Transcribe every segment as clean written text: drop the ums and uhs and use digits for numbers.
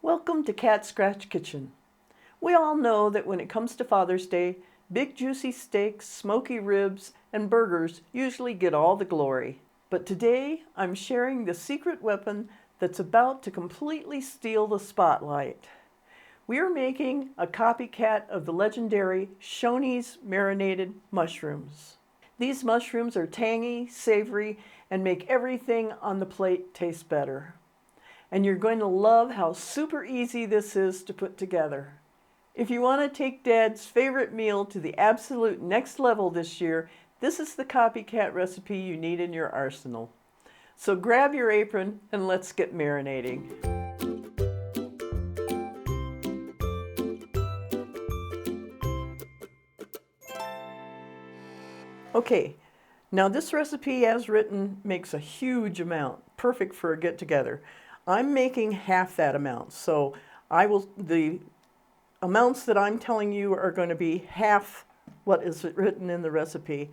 Welcome to Cat Scratch Kitchen. We all know that when it comes to Father's Day, big juicy steaks, smoky ribs, and burgers usually get all the glory. But today, I'm sharing the secret weapon that's about to completely steal the spotlight. We are making a copycat of the legendary Shoney's marinated mushrooms. These mushrooms are tangy, savory, and make everything on the plate taste better. And you're going to love how super easy this is to put together. If you want to take Dad's favorite meal to the absolute next level this year, this is the copycat recipe you need in your arsenal. So grab your apron and let's get marinating. Okay, now this recipe as written makes a huge amount, perfect for a get-together. I'm making half that amount, so the amounts that I'm telling you are going to be half what is written in the recipe.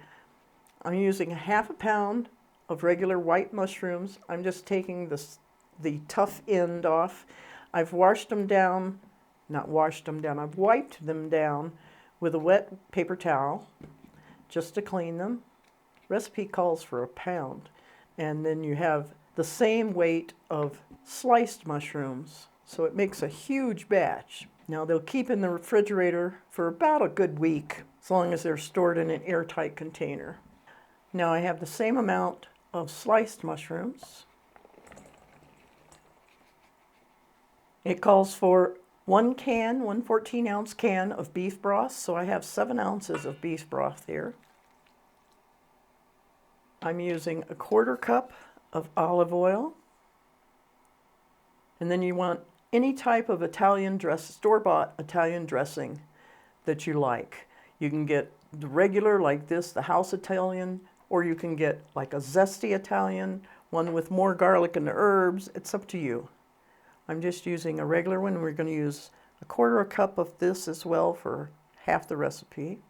I'm using half a pound of regular white mushrooms. I'm just taking the tough end off. I've washed them down, not washed them down, I've wiped them down with a wet paper towel just to clean them. Recipe calls for a pound. And then you have the same weight of sliced mushrooms, so it makes a huge batch. Now they'll keep in the refrigerator for about a good week, as long as they're stored in an airtight container. Now I have the same amount of sliced mushrooms. It calls for 1 14-ounce can of beef broth, so I have 7 ounces of beef broth here. I'm using a 1/4 cup of olive oil. And then you want any type of store-bought Italian dressing that you like. You can get the regular like this, the house Italian, or you can get like a zesty Italian, one with more garlic and herbs. It's up to you. I'm just using a regular one. We're going to use a 1/4 cup of this as well for half the recipe.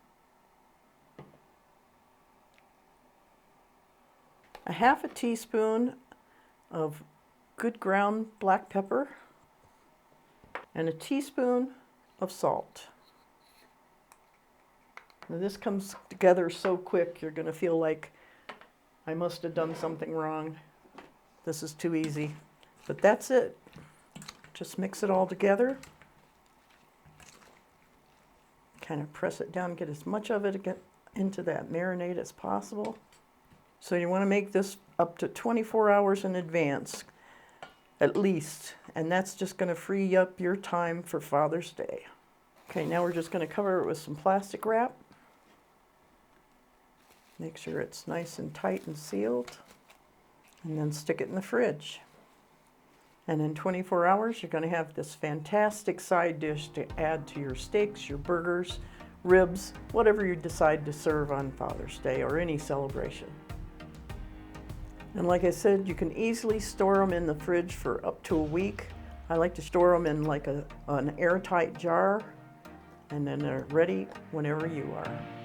A 1/2 teaspoon of good ground black pepper and a teaspoon of salt. Now this comes together so quick you're going to feel like I must have done something wrong. This is too easy. But that's it. Just mix it all together. Kind of press it down, get as much of it into that marinade as possible. So you want to make this up to 24 hours in advance, at least. And that's just going to free up your time for Father's Day. Okay, now we're just going to cover it with some plastic wrap. Make sure it's nice and tight and sealed. And then stick it in the fridge. And in 24 hours, you're going to have this fantastic side dish to add to your steaks, your burgers, ribs, whatever you decide to serve on Father's Day or any celebration. And like I said, you can easily store them in the fridge for up to a week. I like to store them in like an airtight jar, and then they're ready whenever you are.